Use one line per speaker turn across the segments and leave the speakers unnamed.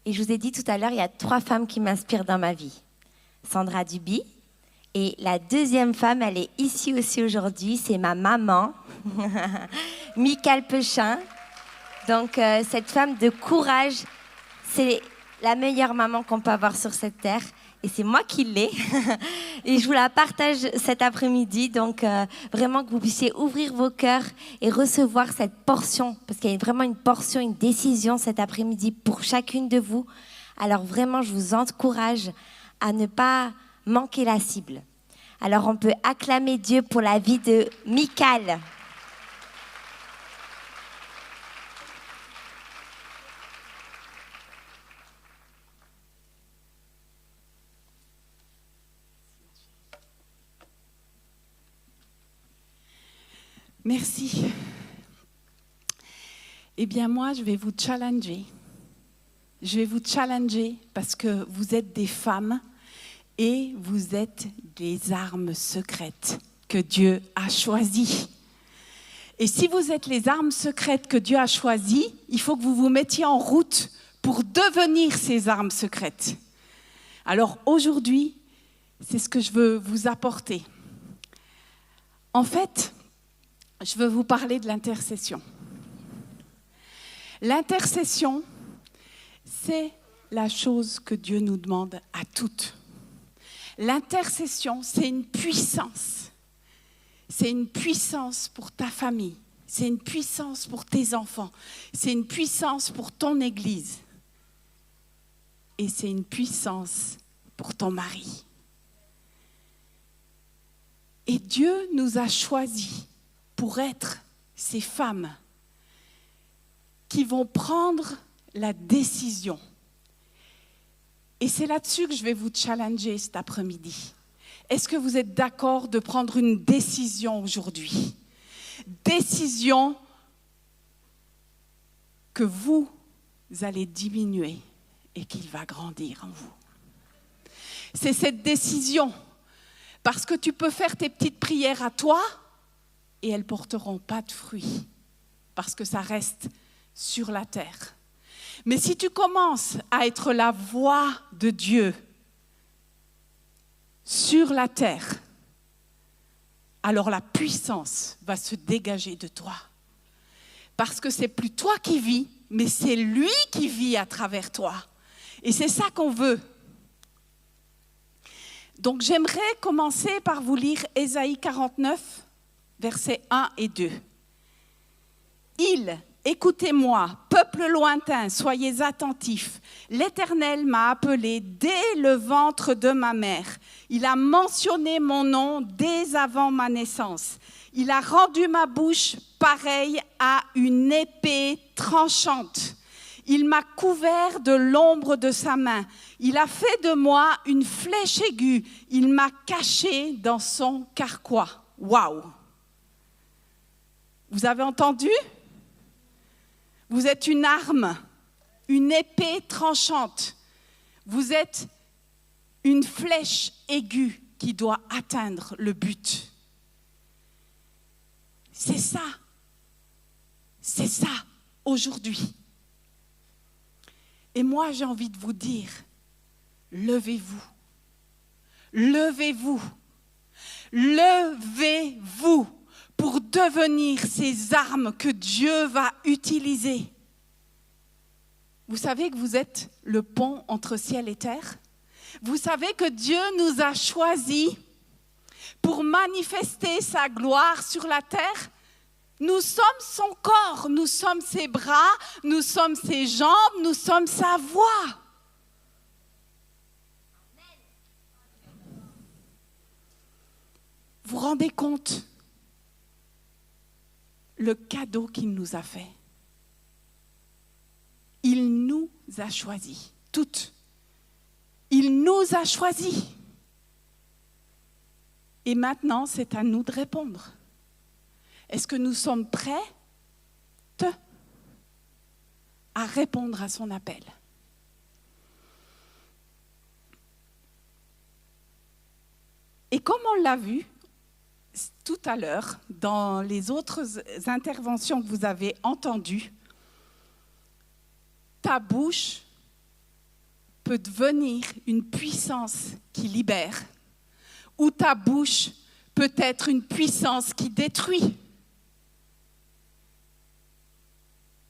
Et je vous ai dit tout à l'heure, il y a 3 femmes qui m'inspirent dans ma vie. Sandra Duby. Et la deuxième femme, elle est ici aussi aujourd'hui, c'est ma maman, Michal Pechin. Donc cette femme de courage, c'est la meilleure maman qu'on peut avoir sur cette terre. Et c'est moi qui l'ai. Et je vous la partage cet après-midi. Donc vraiment que vous puissiez ouvrir vos cœurs et recevoir cette portion. Parce qu'il y a vraiment une portion, une décision cet après-midi pour chacune de vous. Alors vraiment, je vous encourage à ne pas manquer la cible. Alors on peut acclamer Dieu pour la vie de Michal.
Merci. Eh bien, moi, je vais vous challenger. Je vais vous challenger parce que vous êtes des femmes et vous êtes des armes secrètes que Dieu a choisies. Et si vous êtes les armes secrètes que Dieu a choisies, il faut que vous vous mettiez en route pour devenir ces armes secrètes. Alors aujourd'hui, c'est ce que je veux vous apporter. En fait, je veux vous parler de l'intercession. L'intercession, c'est la chose que Dieu nous demande à toutes. L'intercession, c'est une puissance. C'est une puissance pour ta famille. C'est une puissance pour tes enfants. C'est une puissance pour ton église. Et c'est une puissance pour ton mari. Et Dieu nous a choisis pour être ces femmes qui vont prendre la décision. Et c'est là-dessus que je vais vous challenger cet après-midi. Est-ce que vous êtes d'accord de prendre une décision aujourd'hui? Décision que vous allez diminuer et qu'il va grandir en vous. C'est cette décision. Parce que tu peux faire tes petites prières à toi et elles ne porteront pas de fruits. Parce que ça reste sur la terre. Mais si tu commences à être la voix de Dieu sur la terre, alors la puissance va se dégager de toi. Parce que c'est plus toi qui vis, mais c'est lui qui vit à travers toi. Et c'est ça qu'on veut. Donc j'aimerais commencer par vous lire Ésaïe 49, versets 1 et 2. Écoutez-moi, peuple lointain, soyez attentifs. L'Éternel m'a appelé dès le ventre de ma mère. Il a mentionné mon nom dès avant ma naissance. Il a rendu ma bouche pareille à une épée tranchante. Il m'a couvert de l'ombre de sa main. Il a fait de moi une flèche aiguë. Il m'a caché dans son carquois. Waouh! Vous avez entendu? Vous êtes une arme, une épée tranchante. Vous êtes une flèche aiguë qui doit atteindre le but. C'est ça aujourd'hui. Et moi, j'ai envie de vous dire, levez-vous, levez-vous, levez-vous pour devenir ces armes que Dieu va utiliser. Vous savez que vous êtes le pont entre ciel et terre? Vous savez que Dieu nous a choisis pour manifester sa gloire sur la terre? Nous sommes son corps, nous sommes ses bras, nous sommes ses jambes, nous sommes sa voix. Vous vous rendez compte le cadeau qu'il nous a fait? Il nous a choisis, toutes. Il nous a choisis. Et maintenant, c'est à nous de répondre. Est-ce que nous sommes prêts à répondre à son appel? Et comme on l'a vu tout à l'heure, dans les autres interventions que vous avez entendues, ta bouche peut devenir une puissance qui libère, ou ta bouche peut être une puissance qui détruit.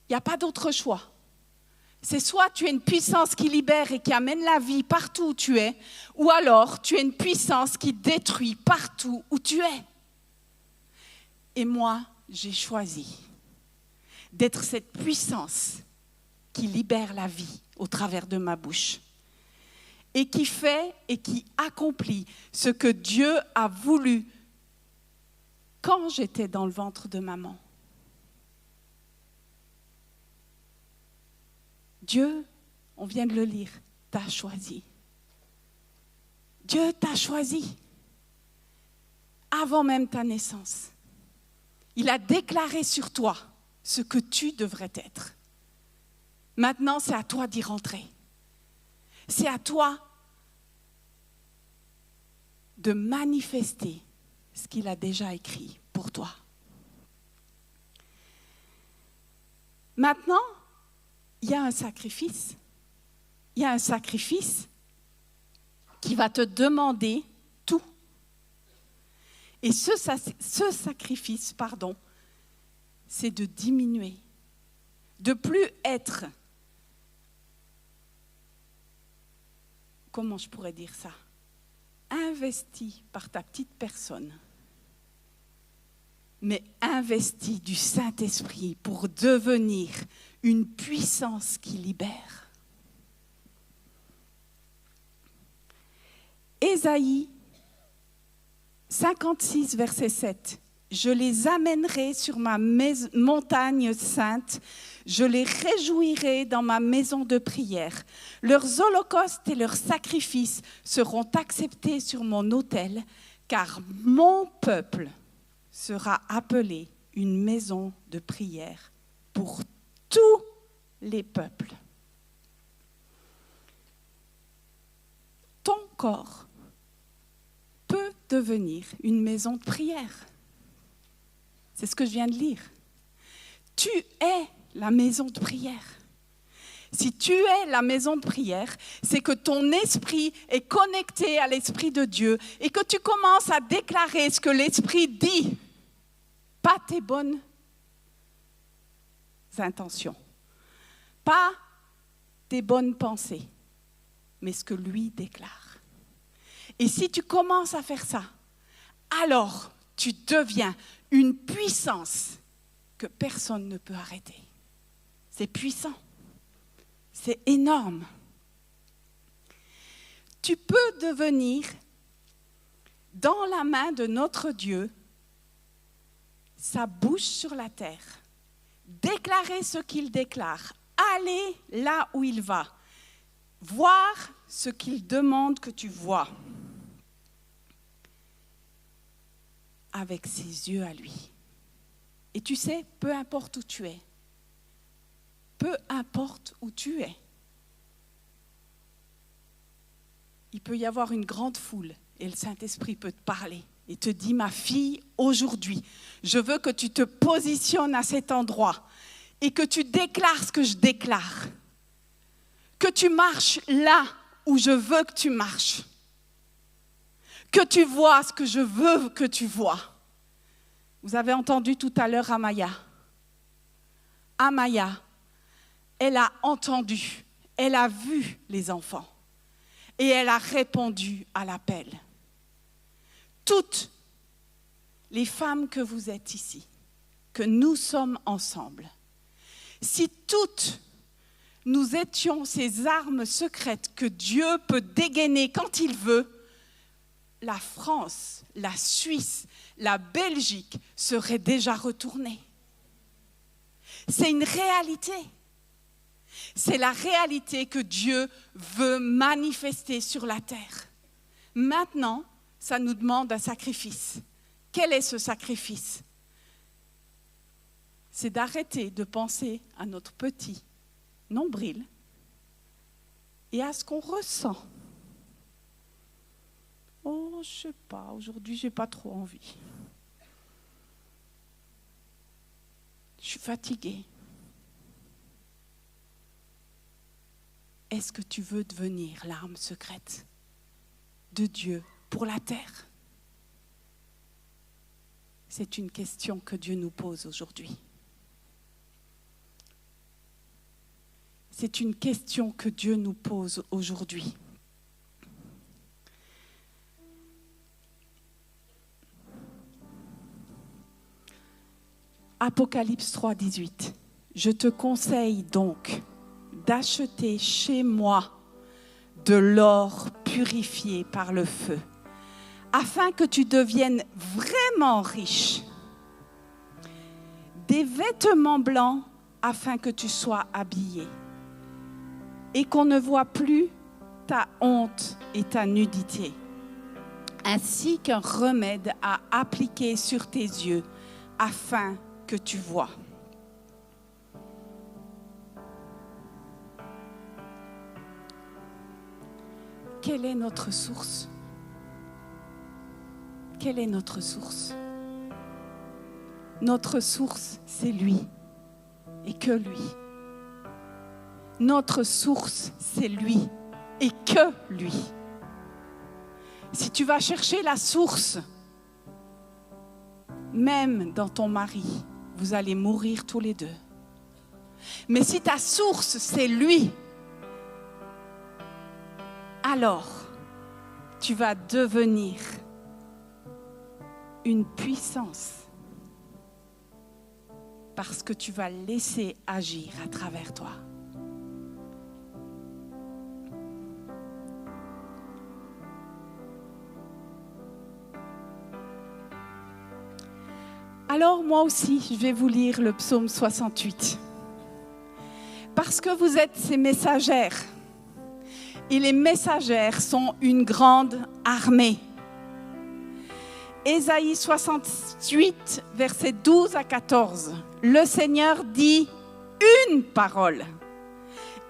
Il n'y a pas d'autre choix. C'est soit tu es une puissance qui libère et qui amène la vie partout où tu es, ou alors tu es une puissance qui détruit partout où tu es. Et moi, j'ai choisi d'être cette puissance qui libère la vie au travers de ma bouche et qui fait et qui accomplit ce que Dieu a voulu quand j'étais dans le ventre de maman. Dieu, on vient de le lire, t'a choisi. Dieu t'a choisi avant même ta naissance. Il a déclaré sur toi ce que tu devrais être. Maintenant, c'est à toi d'y rentrer. C'est à toi de manifester ce qu'il a déjà écrit pour toi. Maintenant, il y a un sacrifice. Il y a un sacrifice qui va te demander tout. Et ce sacrifice, c'est de diminuer, de plus être, comment je pourrais dire ça, investi par ta petite personne, mais investi du Saint-Esprit pour devenir une puissance qui libère. Ésaïe 56, verset 7. Je les amènerai sur ma montagne sainte, je les réjouirai dans ma maison de prière. Leurs holocaustes et leurs sacrifices seront acceptés sur mon autel, car mon peuple sera appelé une maison de prière pour tous les peuples. Ton corps peut devenir une maison de prière. C'est ce que je viens de lire. Tu es la maison de prière. Si tu es la maison de prière, c'est que ton esprit est connecté à l'Esprit de Dieu et que tu commences à déclarer ce que l'Esprit dit, pas tes bonnes intentions, pas tes bonnes pensées, mais ce que lui déclare. Et si tu commences à faire ça, alors tu deviens une puissance que personne ne peut arrêter. C'est puissant. C'est énorme. Tu peux devenir, dans la main de notre Dieu, sa bouche sur la terre, déclarer ce qu'il déclare, aller là où il va, voir ce qu'il demande que tu vois, avec ses yeux à lui. Et tu sais, peu importe où tu es, peu importe où tu es, il peut y avoir une grande foule et le Saint-Esprit peut te parler et te dit, ma fille, aujourd'hui, je veux que tu te positionnes à cet endroit et que tu déclares ce que je déclare, que tu marches là où je veux que tu marches, que tu vois ce que je veux que tu vois. Vous avez entendu tout à l'heure Amaya. Amaya, elle a entendu, elle a vu les enfants et elle a répondu à l'appel. Toutes les femmes que vous êtes ici, que nous sommes ensemble, si toutes nous étions ces armes secrètes que Dieu peut dégainer quand il veut, la France, la Suisse, la Belgique seraient déjà retournées. C'est une réalité. C'est la réalité que Dieu veut manifester sur la terre. Maintenant, ça nous demande un sacrifice. Quel est ce sacrifice? C'est d'arrêter de penser à notre petit nombril et à ce qu'on ressent. Oh, je sais pas, aujourd'hui, j'ai pas trop envie. Je suis fatiguée. est-ce que tu veux devenir l'arme secrète de Dieu pour la terre? C'est une question que Dieu nous pose aujourd'hui. C'est une question que Dieu nous pose aujourd'hui. Apocalypse 3, 18. Je te conseille donc d'acheter chez moi de l'or purifié par le feu, afin que tu deviennes vraiment riche, des vêtements blancs afin que tu sois habillé, et qu'on ne voit plus ta honte et ta nudité, ainsi qu'un remède à appliquer sur tes yeux, afin que tu vois. Quelle est notre source? Quelle est notre source? Notre source, c'est lui et que lui. Notre source, c'est lui et que lui. Si tu vas chercher la source, même dans ton mari, vous allez mourir tous les deux. Mais si ta source, c'est lui, alors tu vas devenir une puissance parce que tu vas laisser agir à travers toi. Alors moi aussi, je vais vous lire le psaume 68. Parce que vous êtes ces messagères. Et les messagères sont une grande armée. Ésaïe 68, versets 12 à 14. Le Seigneur dit une parole.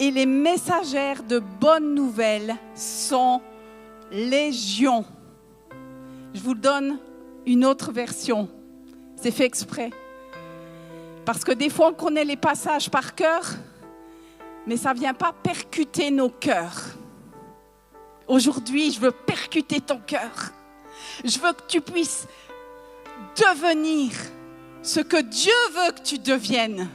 Et les messagères de bonnes nouvelles sont légion. Je vous donne une autre version. C'est fait exprès. Parce que des fois, on connaît les passages par cœur, mais ça ne vient pas percuter nos cœurs. Aujourd'hui, je veux percuter ton cœur. Je veux que tu puisses devenir ce que Dieu veut que tu deviennes.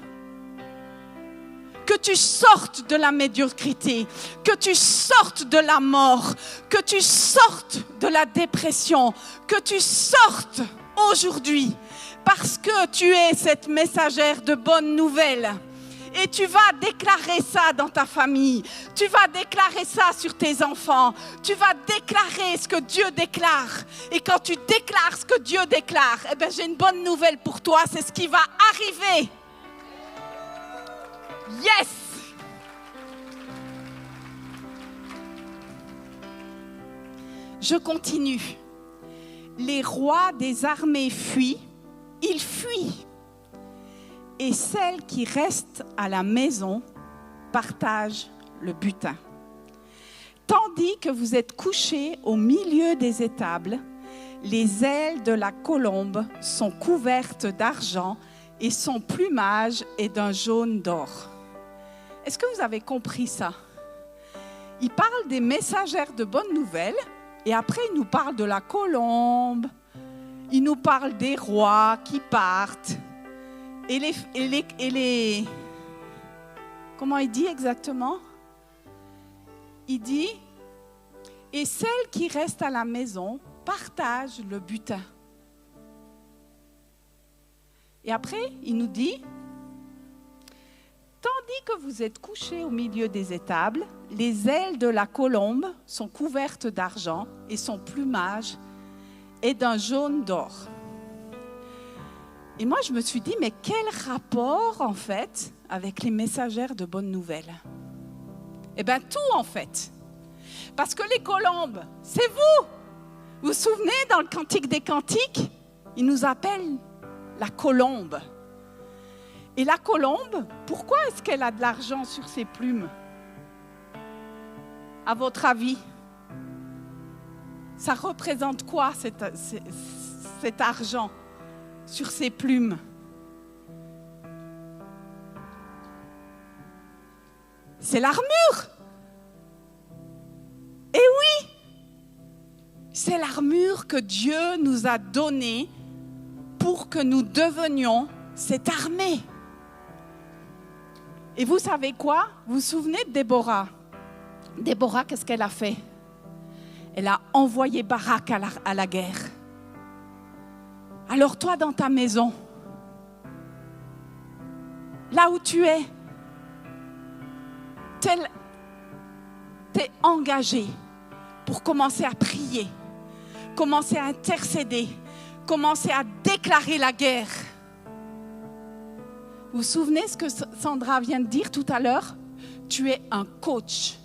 Que tu sortes de la médiocrité, que tu sortes de la mort, que tu sortes de la dépression, que tu sortes aujourd'hui parce que tu es cette messagère de bonnes nouvelles. Et tu vas déclarer ça dans ta famille. Tu vas déclarer ça sur tes enfants. Tu vas déclarer ce que Dieu déclare. Et quand tu déclares ce que Dieu déclare, eh bien, j'ai une bonne nouvelle pour toi. C'est ce qui va arriver. Yes! Je continue. Les rois des armées fuient. Ils fuient. Et celles qui restent à la maison partagent le butin. Tandis que vous êtes couchés au milieu des étables, les ailes de la colombe sont couvertes d'argent et son plumage est d'un jaune d'or. Est-ce que vous avez compris ça? Il parle des messagères de bonnes nouvelles et après il nous parle de la colombe, il nous parle des rois qui partent. Et les... Comment il dit exactement? Il dit, et celles qui restent à la maison partagent le butin. Et après, il nous dit, tandis que vous êtes couchés au milieu des étables, les ailes de la colombe sont couvertes d'argent et son plumage est d'un jaune d'or. Et moi, je me suis dit, mais quel rapport, en fait, avec les messagères de bonnes nouvelles? Eh bien, tout, en fait. Parce que les colombes, c'est vous. Vous vous souvenez, dans le Cantique des Cantiques, il nous appelle la colombe. Et la colombe, pourquoi est-ce qu'elle a de l'argent sur ses plumes? À votre avis, ça représente quoi, cet argent sur ses plumes? C'est l'armure. C'est l'armure que Dieu nous a donnée pour que nous devenions cette armée. Et vous savez quoi? Vous vous souvenez de Déborah? Déborah, qu'est-ce qu'elle a fait? Elle a envoyé Barak à la guerre. Alors toi, dans ta maison, là où tu es, t'es engagé pour commencer à prier, commencer à intercéder, commencer à déclarer la guerre. Vous vous souvenez ce que Sandra vient de dire tout à l'heure? Tu es un coach.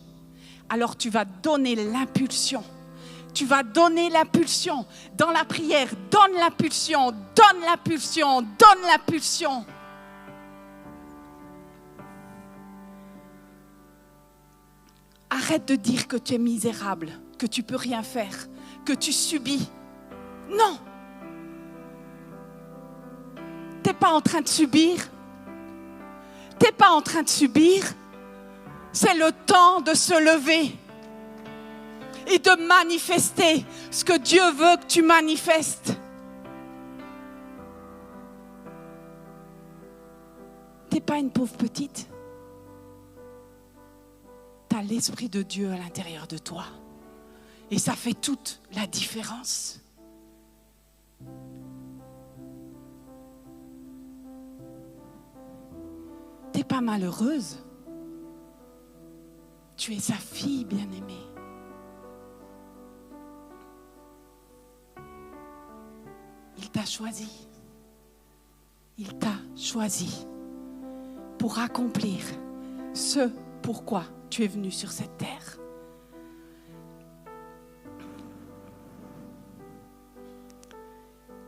Alors tu vas donner l'impulsion. Tu vas donner l'impulsion dans la prière. Donne l'impulsion, donne l'impulsion, donne l'impulsion. Arrête de dire que tu es misérable, que tu ne peux rien faire, que tu subis. Non. Tu n'es pas en train de subir. Tu n'es pas en train de subir. C'est le temps de se lever et de manifester ce que Dieu veut que tu manifestes. Tu n'es pas une pauvre petite. Tu as l'Esprit de Dieu à l'intérieur de toi. Et ça fait toute la différence. Tu n'es pas malheureuse. Tu es sa fille bien-aimée. Il t'a choisi. Il t'a choisi pour accomplir ce pourquoi tu es venu sur cette terre.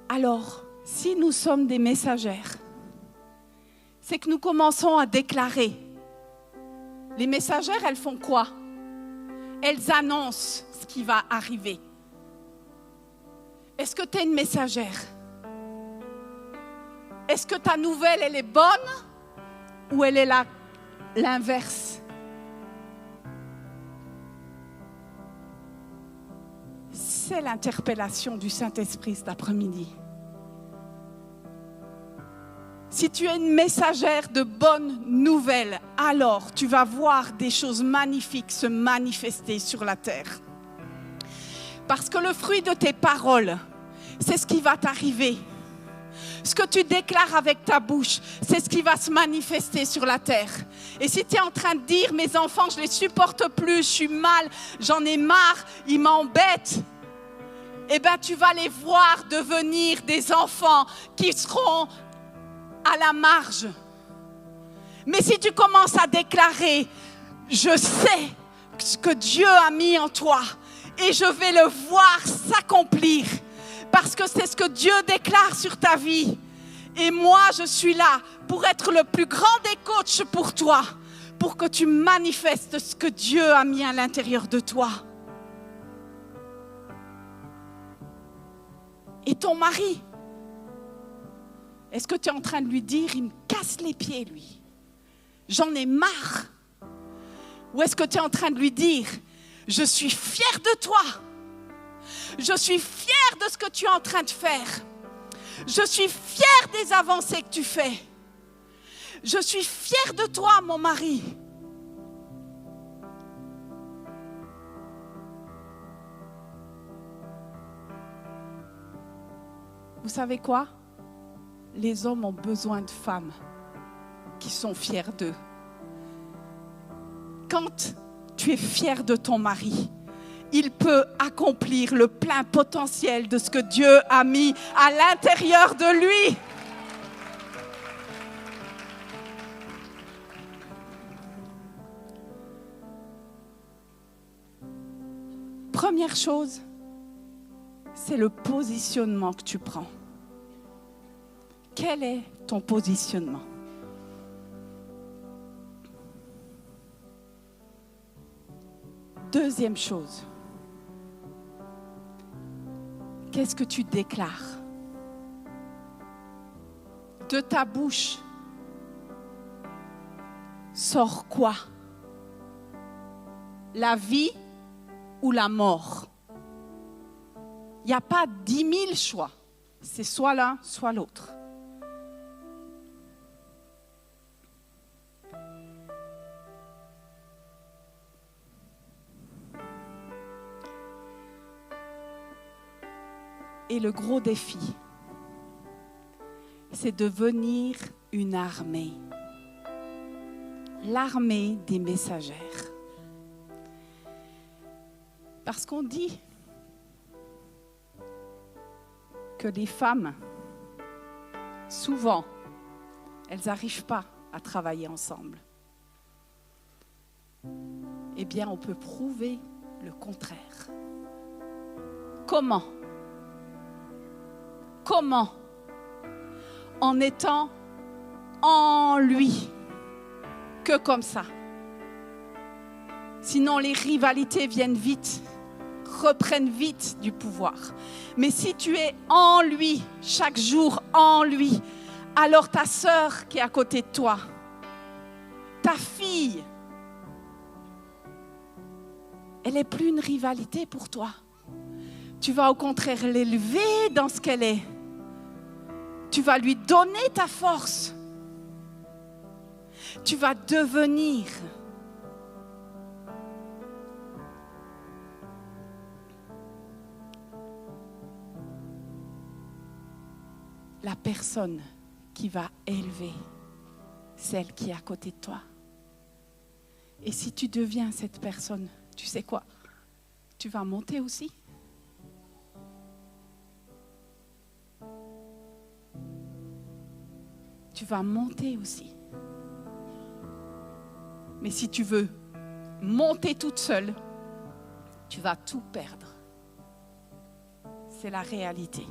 Alors, si nous sommes des messagères, c'est que nous commençons à déclarer. Les messagères, elles font quoi? Elles annoncent ce qui va arriver. Est-ce que tu es une messagère? Est-ce que ta nouvelle, elle est bonne ou elle est l'inverse? C'est l'interpellation du Saint-Esprit cet après-midi. Si tu es une messagère de bonnes nouvelles, alors tu vas voir des choses magnifiques se manifester sur la terre. Parce que le fruit de tes paroles, c'est ce qui va t'arriver. Ce que tu déclares avec ta bouche, c'est ce qui va se manifester sur la terre. Et si tu es en train de dire, mes enfants, je ne les supporte plus, je suis mal, j'en ai marre, ils m'embêtent, eh bien tu vas les voir devenir des enfants qui seront à la marge. Mais si tu commences à déclarer, je sais ce que Dieu a mis en toi et je vais le voir s'accomplir parce que c'est ce que Dieu déclare sur ta vie. Et moi, je suis là pour être le plus grand des coachs pour toi, pour que tu manifestes ce que Dieu a mis à l'intérieur de toi. Et ton mari, est-ce que tu es en train de lui dire, il me casse les pieds, lui. J'en ai marre. Ou est-ce que tu es en train de lui dire, je suis fière de toi. Je suis fière de ce que tu es en train de faire. Je suis fière des avancées que tu fais. Je suis fière de toi, mon mari. Vous savez quoi? Les hommes ont besoin de femmes qui sont fières d'eux. Quand tu es fier de ton mari, il peut accomplir le plein potentiel de ce que Dieu a mis à l'intérieur de lui. Première chose, c'est le positionnement que tu prends. Quel est ton positionnement? Deuxième chose, qu'est-ce que tu déclares? De ta bouche sort quoi? La vie ou la mort? Il n'y a pas 10 000 choix. C'est soit l'un, soit l'autre. Et le gros défi, c'est de devenir une armée. L'armée des messagères. Parce qu'on dit que les femmes, souvent, elles n'arrivent pas à travailler ensemble. Eh bien, on peut prouver le contraire. Comment ? Comment ? En étant en lui. Que comme ça. Sinon, les rivalités viennent vite, reprennent vite du pouvoir. Mais si tu es en lui, chaque jour en lui, alors ta sœur qui est à côté de toi, ta fille, elle n'est plus une rivalité pour toi. Tu vas au contraire l'élever dans ce qu'elle est. Tu vas lui donner ta force. Tu vas devenir la personne qui va élever celle qui est à côté de toi. Et si tu deviens cette personne, tu sais quoi? Tu vas monter aussi. Tu vas monter aussi. Mais si tu veux monter toute seule, tu vas tout perdre. C'est la réalité.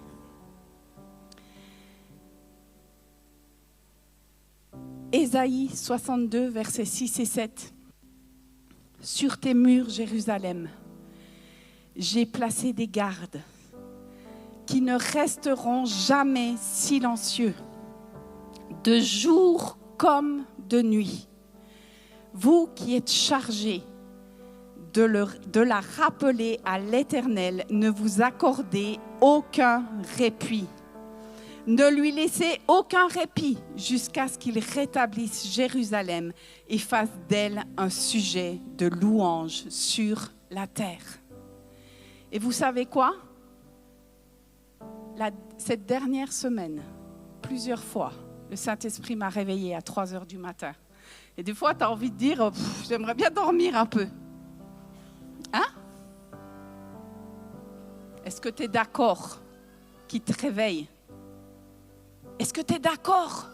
Ésaïe 62, versets 6 et 7. Sur tes murs, Jérusalem, j'ai placé des gardes qui ne resteront jamais silencieux, de jour comme de nuit. Vous qui êtes chargés de la rappeler à l'Éternel, ne vous accordez aucun répit. Ne lui laissez aucun répit jusqu'à ce qu'il rétablisse Jérusalem et fasse d'elle un sujet de louange sur la terre. Et vous savez quoi? Cette dernière semaine, plusieurs fois, le Saint-Esprit m'a réveillée à 3 heures du matin. Et des fois, tu as envie de dire, j'aimerais bien dormir un peu. Hein? Est-ce que tu es d'accord qu'il te réveille? Est-ce que tu es d'accord?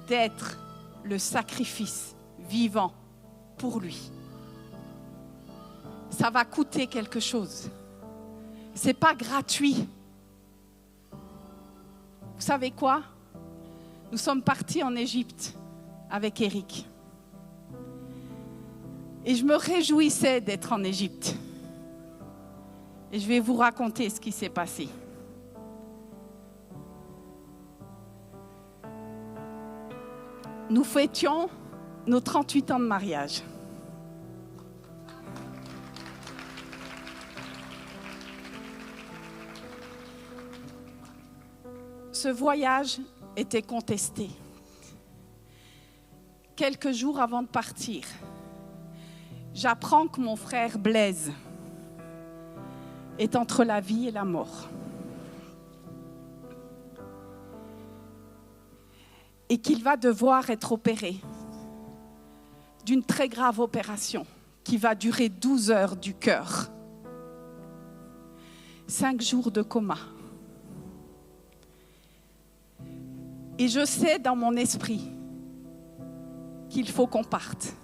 D'être le sacrifice vivant pour lui. Ça va coûter quelque chose. C'est pas gratuit. Vous savez quoi? Nous sommes partis en Égypte avec Eric. Et je me réjouissais d'être en Égypte. Et je vais vous raconter ce qui s'est passé. Nous fêtions nos 38 ans de mariage. Ce voyage était contesté. Quelques jours avant de partir, j'apprends que mon frère Blaise est entre la vie et la mort. Et qu'il va devoir être opéré d'une très grave opération qui va durer 12 heures du cœur. 5 jours de coma. Et je sais dans mon esprit qu'il faut qu'on parte.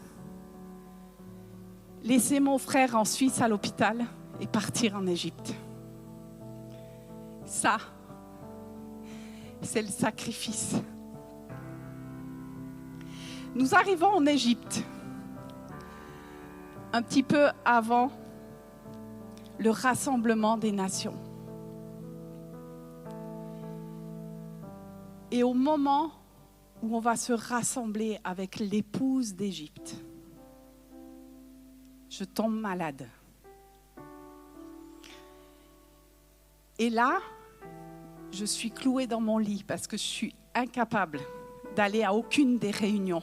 Laisser mon frère en Suisse à l'hôpital et partir en Égypte. Ça, c'est le sacrifice. Nous arrivons en Égypte un petit peu avant le rassemblement des nations. Et au moment où on va se rassembler avec l'épouse d'Égypte, je tombe malade. Et là, je suis clouée dans mon lit parce que je suis incapable d'aller à aucune des réunions.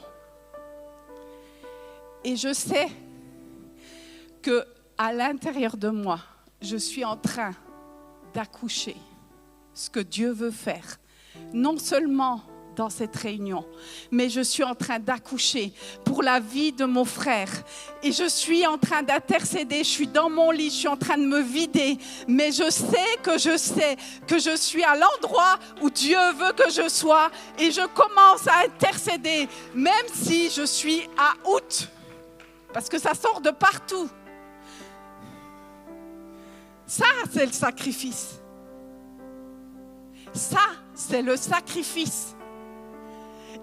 Et je sais qu'à l'intérieur de moi, je suis en train d'accoucher ce que Dieu veut faire, non seulement dans cette réunion, mais je suis en train d'accoucher pour la vie de mon frère. Et je suis en train d'intercéder, je suis dans mon lit, je suis en train de me vider, mais je sais que je suis à l'endroit où Dieu veut que je sois et je commence à intercéder, même si je suis à août, parce que ça sort de partout. Ça, c'est le sacrifice. Ça, c'est le sacrifice.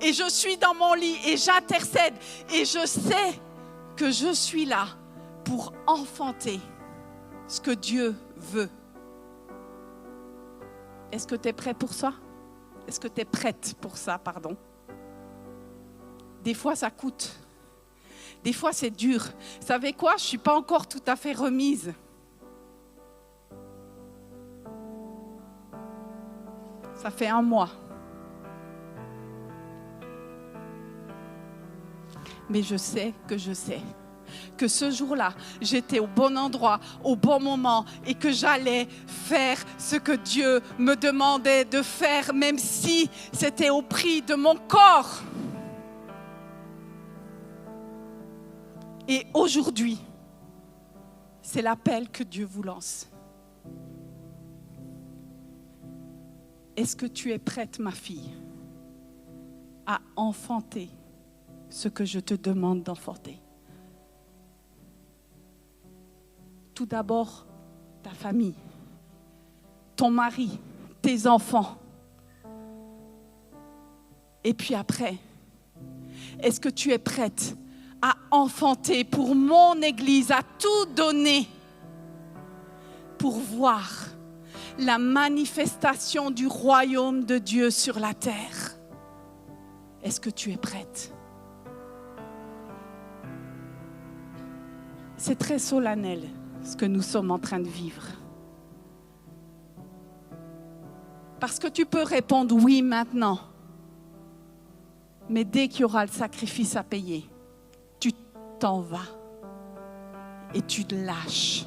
Et je suis dans mon lit et j'intercède et je sais que je suis là pour enfanter ce que Dieu veut. Est-ce que tu es prêt pour ça? Est-ce que tu es prête pour ça, pardon? Des fois, ça coûte. Des fois, c'est dur. Vous savez quoi? Je ne suis pas encore tout à fait remise. Ça fait 1 mois. Mais je sais que ce jour-là, j'étais au bon endroit, au bon moment et que j'allais faire ce que Dieu me demandait de faire, même si c'était au prix de mon corps. Et aujourd'hui, c'est l'appel que Dieu vous lance. Est-ce que tu es prête, ma fille, à enfanter ce que je te demande d'enfanter? Tout d'abord, ta famille, ton mari, tes enfants. Et puis après, est-ce que tu es prête à enfanter pour mon Église, à tout donner pour voir la manifestation du royaume de Dieu sur la terre? Est-ce que tu es prête? C'est très solennel ce que nous sommes en train de vivre. Parce que tu peux répondre oui maintenant, mais dès qu'il y aura le sacrifice à payer, tu t'en vas et tu te lâches.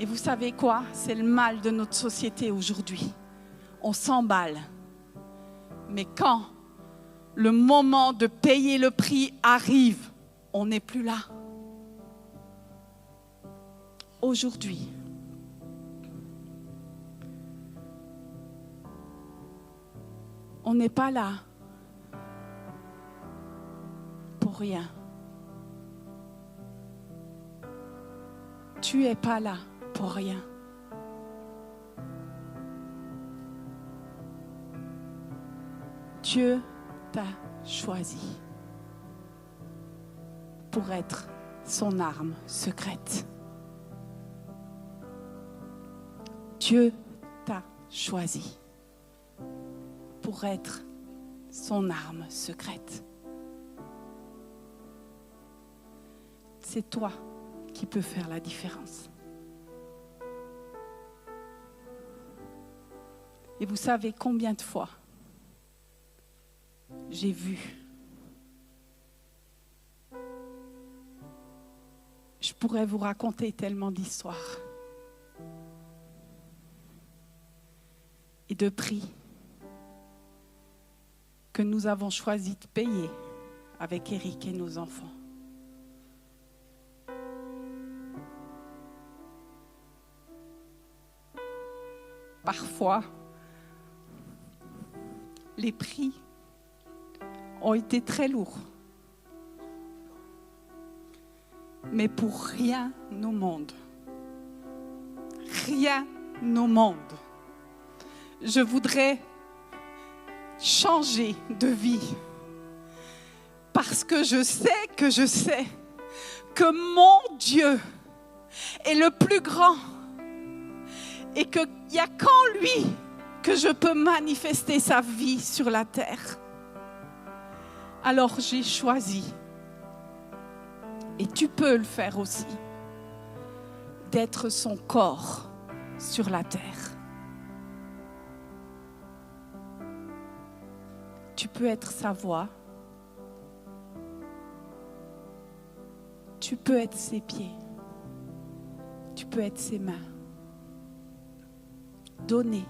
Et vous savez quoi? C'est le mal de notre société aujourd'hui. On s'emballe. Mais quand le moment de payer le prix arrive, on n'est plus là. Aujourd'hui, on n'est pas là pour rien. Tu n'es pas là pour rien. Dieu t'a choisi pour être son arme secrète. Dieu t'a choisi pour être son arme secrète. C'est toi qui peux faire la différence. Et vous savez combien de fois j'ai vu, je pourrais vous raconter tellement d'histoires et de prix que nous avons choisi de payer avec Eric et nos enfants. Parfois, les prix ont été très lourds. Mais pour rien au monde, je voudrais changer de vie. Parce que je sais que mon Dieu est le plus grand et qu'il n'y a qu'en lui que je peux manifester sa vie sur la terre. Alors j'ai choisi Et tu peux le faire aussi. D'être son corps sur la terre. Tu peux être sa voix. Tu peux être ses pieds. Tu peux être ses mains. Donner.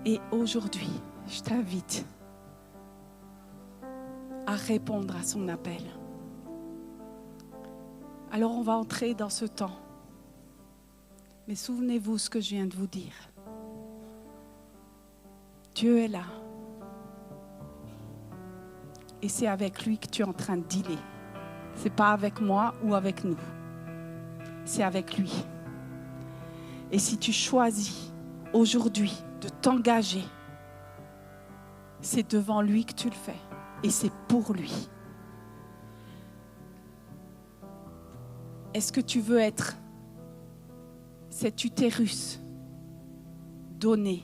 Et aujourd'hui, je t'invite à répondre à son appel. Alors on va entrer dans ce temps. Mais souvenez-vous ce que je viens de vous dire. Dieu est là. Et c'est avec lui que tu es en train de dealer. Ce n'est pas avec moi ou avec nous. C'est avec lui. Et si tu choisis aujourd'hui de t'engager, c'est devant lui que tu le fais. Et c'est pour lui. Est-ce que tu veux être cet utérus donné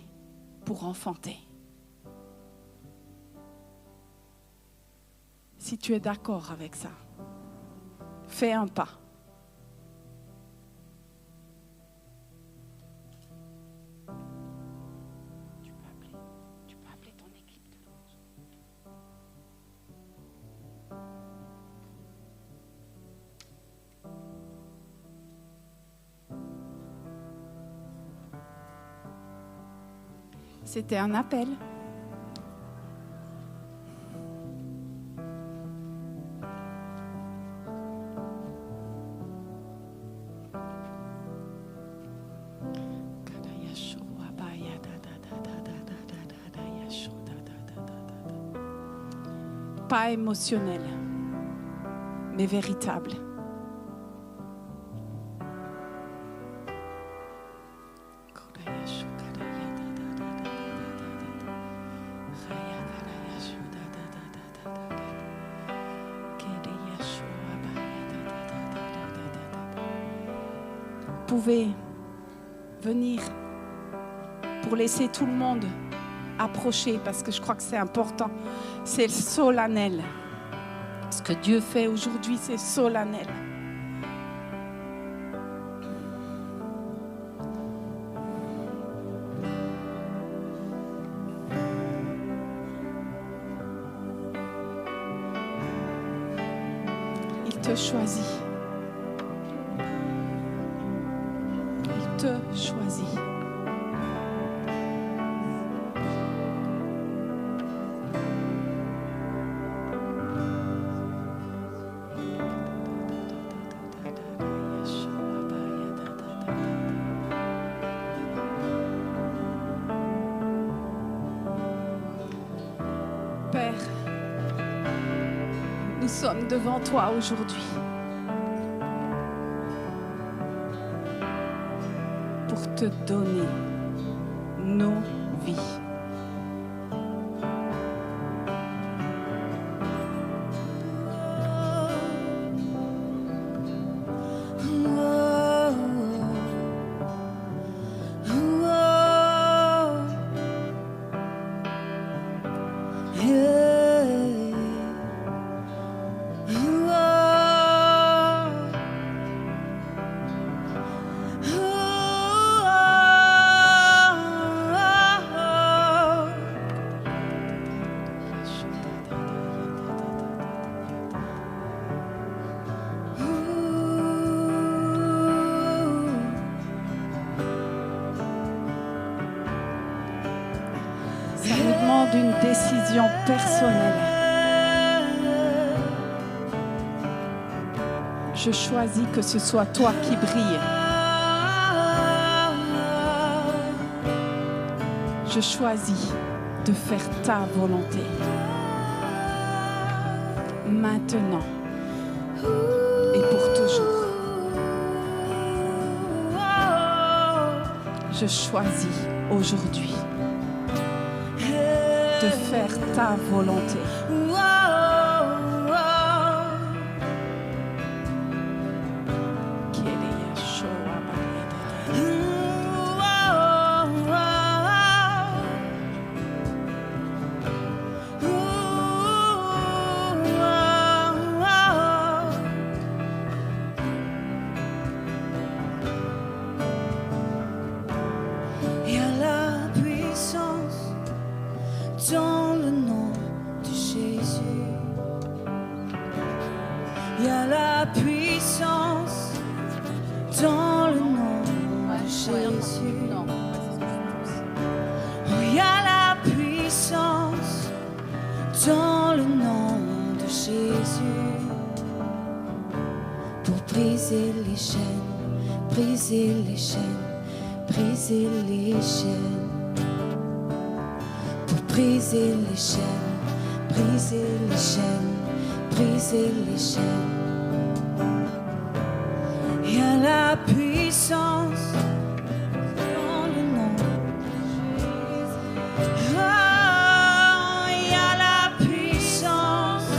pour enfanter? Si tu es d'accord avec ça, fais un pas. Tu peux appeler ton équipe de louange. C'était un appel. Pas émotionnel, mais véritable. Vous pouvez venir pour laisser tout le monde approcher, parce que je crois que c'est important. C'est solennel. Ce que Dieu fait aujourd'hui, c'est solennel. Il te choisit. Il te choisit. Père, nous sommes devant toi aujourd'hui pour te donner nos vies. Ça nous demande une décision personnelle. Je choisis que ce soit toi qui brille. Je choisis de faire ta volonté. Maintenant et pour toujours. Je choisis aujourd'hui de faire ta volonté.
dans le nom de Jésus. Il y a la puissance dans le nom de Jésus. Oh, il y a la puissance dans le nom de Jésus. Pour briser les chaînes, briser les chaînes, briser les chaînes. Pour briser les chaînes, briser les chaînes, briser les chaînes. Il y a la puissance dans le nom de Jésus. Oh, il y a la puissance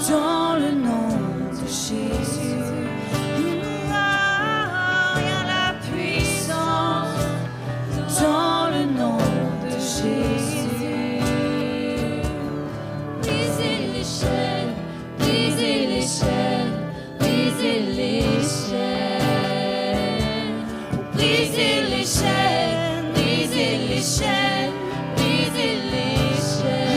dans le nom de Jésus. Oh, il y a la puissance dans le nom de Jésus. Brisez les chaînes, brisez les chaînes, brisez les chaînes. Brisez les chaînes, brisez les chaînes, brisez les chaînes.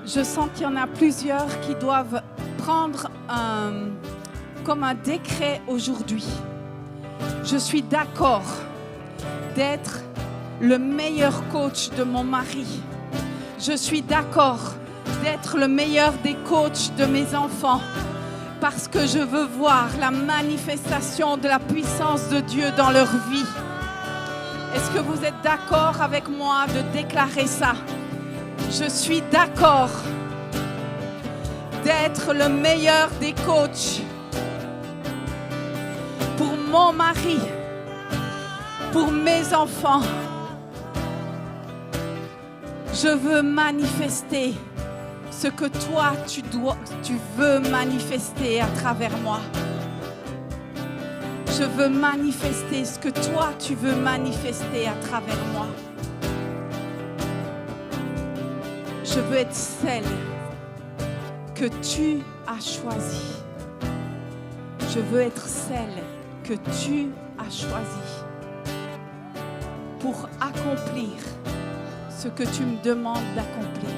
Je sens qu'il y en a plusieurs qui doivent prendre comme un décret aujourd'hui. Je suis d'accord d'être le meilleur coach de mon mari. Je suis d'accord d'être le meilleur des coachs de mes enfants parce que je veux voir la manifestation de la puissance de Dieu dans leur vie. Est-ce que vous êtes d'accord avec moi de déclarer ça? Je suis d'accord d'être le meilleur des coachs pour mon mari, pour mes enfants. Je veux manifester ce que toi tu veux manifester à travers moi. Je veux manifester ce que toi tu veux manifester à travers moi. Je veux être celle que tu as choisie. Je veux être celle que tu as choisie pour accomplir ce que tu me demandes d'accomplir.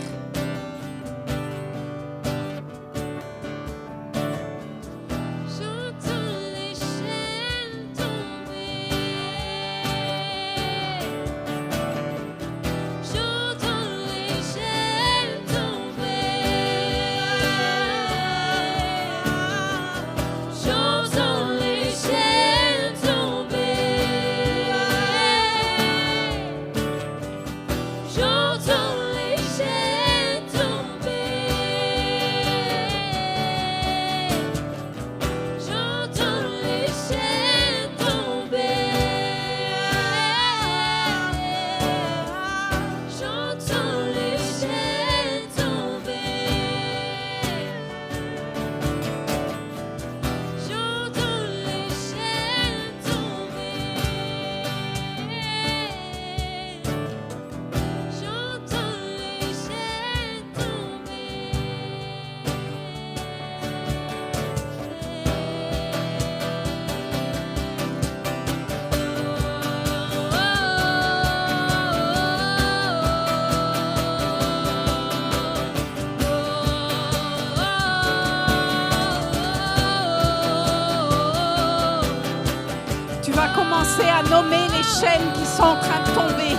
Commencer à nommer les chaînes qui sont en train de tomber.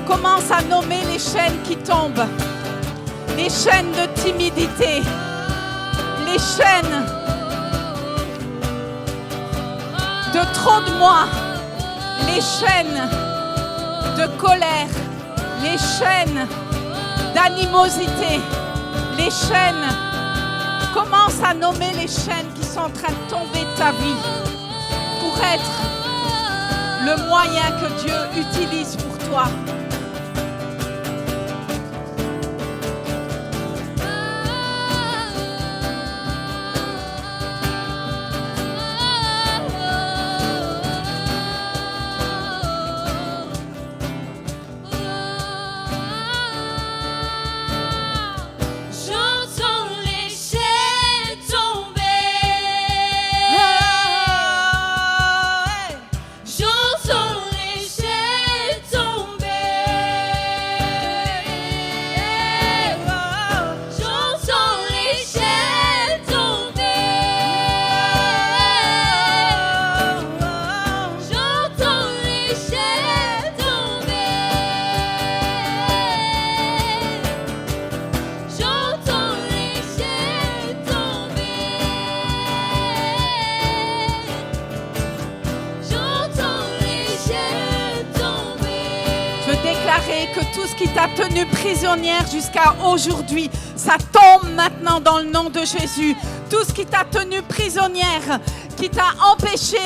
Commence à nommer les chaînes qui tombent. Les chaînes de timidité. Les chaînes de trop de moi. Les chaînes de colère. Les chaînes d'animosité. Les chaînes. Commence à nommer les chaînes qui sont en train de tomber de ta vie pour être le moyen que Dieu utilise pour toi. déclarer que tout ce qui t'a tenue prisonnière jusqu'à aujourd'hui, ça tombe maintenant dans le nom de Jésus. Tout ce qui t'a tenue prisonnière, qui t'a empêché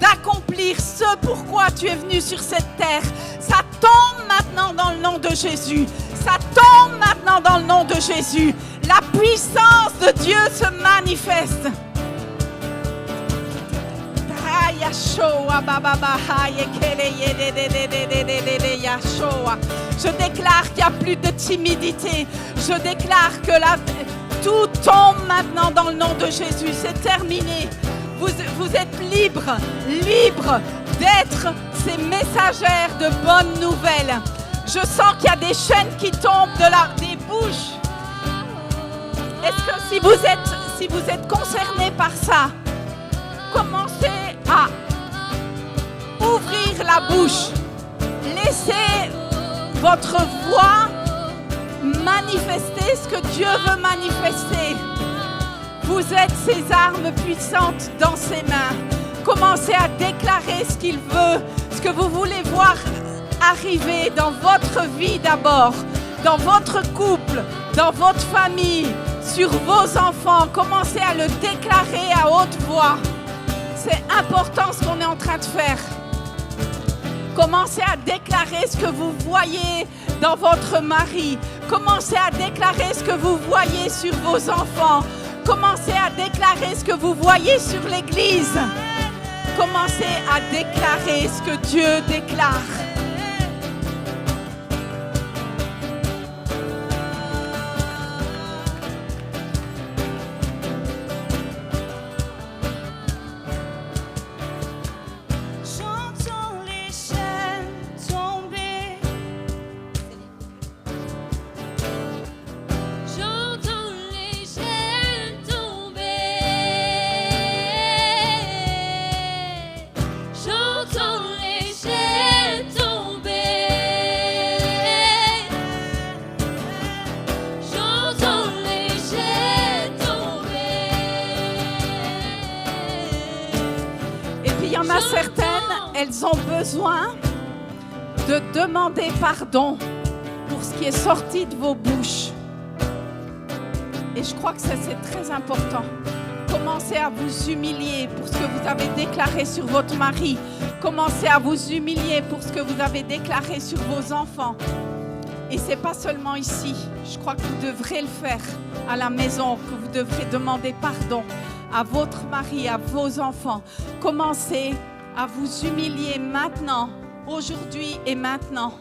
d'accomplir ce pourquoi tu es venu sur cette terre, ça tombe maintenant dans le nom de Jésus. Ça tombe maintenant dans le nom de Jésus. La puissance de Dieu se manifeste. Je déclare qu'il n'y a plus de timidité. Je déclare que tout tombe maintenant dans le nom de Jésus. C'est terminé. Vous êtes libres d'être ces messagères de bonnes nouvelles. Je sens qu'il y a des chaînes qui tombent des bouches. Est-ce que si vous êtes concerné par ça, commencez à ouvrir la bouche. Laissez votre voix manifester ce que Dieu veut manifester. Vous êtes ses armes puissantes dans ses mains. Commencez à déclarer ce qu'il veut, ce que vous voulez voir arriver dans votre vie d'abord, dans votre couple, dans votre famille, sur vos enfants. Commencez à le déclarer à haute voix. C'est important ce qu'on est en train de faire. Commencez à déclarer ce que vous voyez dans votre mari. Commencez à déclarer ce que vous voyez sur vos enfants. Commencez à déclarer ce que vous voyez sur l'Église. Commencez à déclarer ce que Dieu déclare. Elles ont besoin de demander pardon pour ce qui est sorti de vos bouches. Et je crois que ça, c'est très important. Commencez à vous humilier pour ce que vous avez déclaré sur votre mari. Commencez à vous humilier pour ce que vous avez déclaré sur vos enfants. Et ce n'est pas seulement ici. Je crois que vous devrez le faire à la maison, que vous devrez demander pardon à votre mari, à vos enfants. Commencez à vous humilier maintenant, aujourd'hui et maintenant.